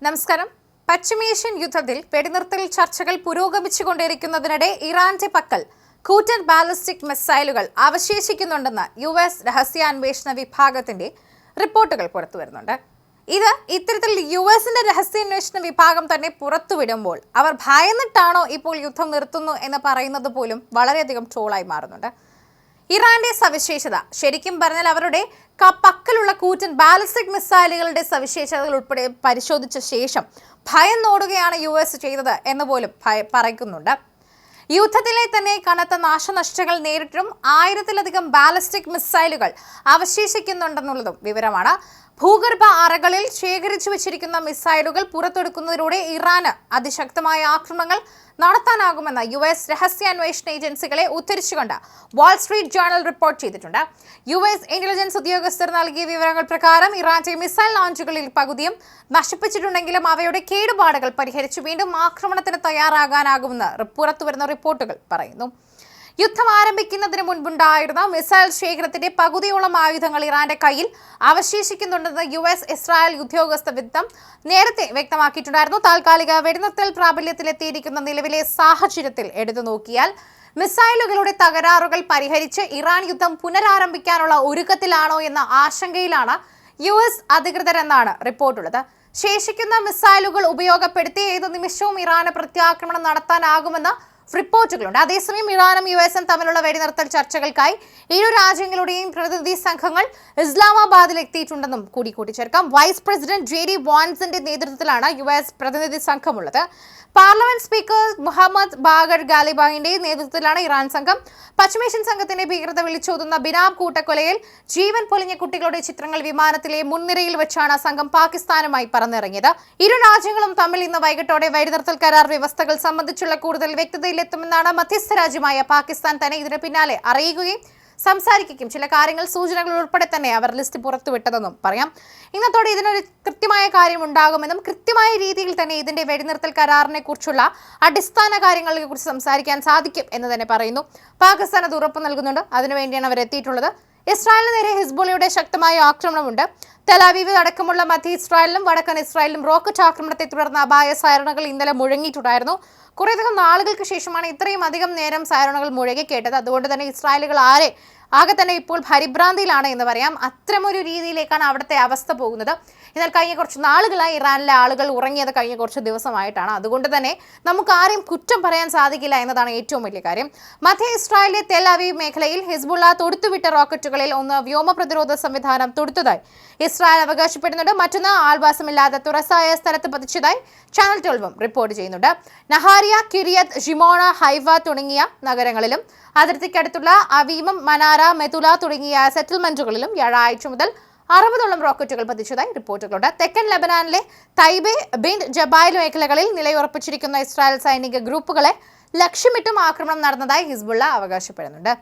നമസ്കാരം. പശ്ചിമേഷ്യൻ യുദ്ധത്തിൽ വെടിനിർത്തൽ ചർച്ചകൾ പുരോഗമിച്ചുകൊണ്ടിരിക്കുന്നതിനിടെ ഇറാന്റെ പക്കൽ കൂറ്റൻ ബാലിസ്റ്റിക് മിസൈലുകൾ അവശേഷിക്കുന്നുണ്ടെന്ന് US രഹസ്യാന്വേഷണ വിഭാഗത്തിന്റെ റിപ്പോർട്ടുകൾ പുറത്തുവരുന്നുണ്ട്. ഇത്തരത്തിൽ USന്റെ രഹസ്യാന്വേഷണ വിഭാഗം തന്നെ പുറത്തുവിടുമ്പോൾ അവർ ഭയന്നിട്ടാണോ ഇപ്പോൾ യുദ്ധം നിർത്തുന്നു എന്ന് പറയുന്നത് പോലും വളരെയധികം ട്രോളായി മാറുന്നുണ്ട്. ഇറാന്റെ സവിശേഷത ശരിക്കും പറഞ്ഞാൽ അവരുടെ പക്കലുള്ള കൂറ്റൻ ബാലിസ്റ്റിക് മിസൈലുകളുടെ സവിശേഷതകൾ ഉൾപ്പെടെ പരിശോധിച്ച ശേഷം ഭയന്നോടുകയാണ് US ചെയ്തത് എന്ന് പോലും പറയുന്നുണ്ട്. യുദ്ധത്തിലെ തന്നെ കനത്ത നാശനഷ്ടങ്ങൾ നേരിട്ടും 1000-ലധികം ബാലിസ്റ്റിക് മിസൈലുകൾ അവശേഷിക്കുന്നുണ്ടെന്നുള്ളതും വിവരമാണ്. ഭൂഗർഭ അറകളിൽ ശേഖരിച്ചു വെച്ചിരിക്കുന്ന മിസൈലുകൾ പുറത്തെടുക്കുന്നതിലൂടെ ഇറാന് അതിശക്തമായ ആക്രമണങ്ങൾ നടത്താനാകുമെന്ന് US രഹസ്യാന്വേഷണ ഏജൻസികളെ ഉദ്ധരിച്ചുകൊണ്ട് വാൾസ്ട്രീറ്റ് ജേർണൽ റിപ്പോർട്ട് ചെയ്തിട്ടുണ്ട്. US ഇന്റലിജൻസ് ഉദ്യോഗസ്ഥർ നൽകിയ വിവരങ്ങൾ പ്രകാരം ഇറാന്റെ മിസൈൽ ലോഞ്ചുകളിൽ പകുതിയും നശിപ്പിച്ചിട്ടുണ്ടെങ്കിലും അവയുടെ കേടുപാടുകൾ പരിഹരിച്ച് വീണ്ടും ആക്രമണത്തിന് തയ്യാറാകാനാകുമെന്ന് പുറത്തുവരുന്ന റിപ്പോർട്ടുകൾ പറയുന്നു. യുദ്ധം ആരംഭിക്കുന്നതിന് മുൻപുണ്ടായിരുന്ന മിസൈൽ ശേഖരത്തിന്റെ പകുതിയോളം ആയുധങ്ങൾ ഇറാന്റെ കയ്യിൽ അവശേഷിക്കുന്നുണ്ടെന്ന് US ഇസ്രായേൽ ഉദ്യോഗസ്ഥ വൃത്തം നേരത്തെ വ്യക്തമാക്കിയിട്ടുണ്ടായിരുന്നു. താൽക്കാലിക വെടിനിർത്തൽ പ്രാബല്യത്തിലെത്തിയിരിക്കുന്ന നിലവിലെ സാഹചര്യത്തിൽ എടുത്തു നോക്കിയാൽ മിസൈലുകളുടെ തകരാറുകൾ പരിഹരിച്ച് ഇറാൻ യുദ്ധം പുനരാരംഭിക്കാനുള്ള ഒരുക്കത്തിലാണോ എന്ന ആശങ്കയിലാണ് US അധികൃതരെന്നാണ് റിപ്പോർട്ടുള്ളത്. ശേഷിക്കുന്ന മിസൈലുകൾ ഉപയോഗപ്പെടുത്തി ഏതു നിമിഷവും ഇറാന് പ്രത്യാക്രമണം നടത്താനാകുമെന്ന് റിപ്പോർട്ടുകളുണ്ട്. അതേസമയം ഇറാനും USഉം തമ്മിലുള്ള വെടിനിർത്തൽ ചർച്ചകൾക്കായി ഇരു രാജ്യങ്ങളുടെയും പ്രതിനിധി സംഘങ്ങൾ ഇസ്ലാമാബാദിൽ എത്തിയിട്ടുണ്ടെന്നും കൂടി കൂട്ടിച്ചേർക്കാം. വൈസ് പ്രസിഡന്റ് JD വാൻസിന്റെ നേതൃത്വത്തിലാണ് US പ്രതിനിധി സംഘമുള്ളത്. പാർലമെന്റ് സ്പീക്കർ മുഹമ്മദ് ബാഗർ ഗാലിബായിന്റെ നേതൃത്വത്തിലാണ് ഇറാൻ സംഘം. പശ്ചിമേഷ്യൻ സംഘത്തിന്റെ ഭീകരത വിളിച്ചോതുന്ന ബിനാബ് കൂട്ടക്കൊലയിൽ ജീവൻ പൊലിഞ്ഞ കുട്ടികളുടെ ചിത്രങ്ങൾ വിമാനത്തിലെ മുൻനിരയിൽ വെച്ചാണ് സംഘം പാകിസ്ഥാനുമായി പറന്നിറങ്ങിയത്. ഇരു രാജ്യങ്ങളും തമ്മിൽ ഇന്ന് വൈകിട്ടോടെ വെടിനിർത്തൽ കരാർ വ്യവസ്ഥകൾ സംബന്ധിച്ചുള്ള കൂടുതൽ വ്യക്തതയിലെത്തുമെന്നാണ് മധ്യസ്ഥ രാജ്യമായ പാകിസ്ഥാൻ തന്നെ ഇതിന് പിന്നാലെ അറിയുകയും സംസാരിക്കുകയും ചില കാര്യങ്ങൾ സൂചനകൾ ഉൾപ്പെടെ തന്നെ അവർ ലിസ്റ്റ് പുറത്തുവിട്ടതെന്നും പറയാം. ഇന്നത്തോടെ ഇതിനൊരു കൃത്യമായ കാര്യം ഉണ്ടാകുമെന്നും കൃത്യമായ രീതിയിൽ തന്നെ ഇതിന്റെ വെടിനിർത്തൽ കരാറിനെ കുറിച്ചുള്ള അടിസ്ഥാന കാര്യങ്ങളെ കുറിച്ച് സംസാരിക്കാൻ സാധിക്കും എന്ന് തന്നെ പറയുന്നു. പാകിസ്ഥാൻ അത് ഉറപ്പ് നൽകുന്നുണ്ട്. അതിനുവേണ്ടിയാണ് അവർ എത്തിയിട്ടുള്ളത്. ഇസ്രായേലിന് നേരെ ഹിസ്ബുള്ളയുടെ ശക്തമായ ആക്രമണമുണ്ട്. തെലാവീവ് അടക്കമുള്ള മധ്യ ഇസ്രായേലിലും വടക്കൻ ഇസ്രായേലിലും റോക്കറ്റ് ആക്രമണത്തെ തുടർന്ന് അപായ സൈറണുകൾ ഇന്നലെ മുഴങ്ങിയിട്ടുണ്ടായിരുന്നു. കുറേയധികം നാളുകൾക്ക് ശേഷമാണ് ഇത്രയും അധികം നേരം സൈറണുകൾ മുഴങ്ങി കേട്ടത്. അതുകൊണ്ട് തന്നെ ഇസ്രായേലുകൾ ആകെ തന്നെ ഇപ്പോൾ പരിഭ്രാന്തിയിലാണ് എന്ന് പറയാം. അത്തരമൊരു രീതിയിലേക്കാണ് അവിടുത്തെ അവസ്ഥ പോകുന്നത്. എന്നാൽ കഴിഞ്ഞ കുറച്ച് നാളുകളായി ഇറാനിലെ ആളുകൾ ഉറങ്ങിയത് കഴിഞ്ഞ കുറച്ച് ദിവസമായിട്ടാണ്. അതുകൊണ്ട് തന്നെ നമുക്ക് ആരെയും കുറ്റം പറയാൻ സാധിക്കില്ല എന്നതാണ് ഏറ്റവും വലിയ കാര്യം. മധ്യ ഇസ്രായേലിലെ തെലാവീവ് മേഖലയിൽ ഹിസ്ബുള്ള തൊടുത്തുവിട്ട റോക്കറ്റുകളിൽ ഒന്ന് വ്യോമ പ്രതിരോധ സംവിധാനം തൊടുത്തതായി ഇസ്രായേൽ അവകാശപ്പെടുന്നുണ്ട്. മറ്റൊന്ന് ആൾവാസമില്ലാത്ത തുറസായ സ്ഥലത്ത് പതിച്ചതായി ചാനൽ 12 റിപ്പോർട്ട് ചെയ്യുന്നുണ്ട്. നഹാരിയ, കിരിയത്ത് ഷിമോണ, ഹൈഫ തുടങ്ങിയ നഗരങ്ങളിലും അതിർത്തിക്കടുത്തുള്ള അവീമം, മനാര, മെതുല തുടങ്ങിയ സെറ്റിൽമെന്റുകളിലും വ്യാഴാഴ്ച മുതൽ 60ഓളം റോക്കറ്റുകൾ പതിച്ചതായി റിപ്പോർട്ടുകളുണ്ട്. തെക്കൻ ലെബനാനിലെ തൈബെ, ബിൻഡ് ജബായിൽ മേഖലകളിൽ നിലയുറപ്പിച്ചിരിക്കുന്ന ഇസ്രായേൽ സൈനിക ഗ്രൂപ്പുകളെ ലക്ഷ്യമിട്ടും ആക്രമണം നടന്നതായി ഹിസ്ബുള്ള അവകാശപ്പെടുന്നുണ്ട്.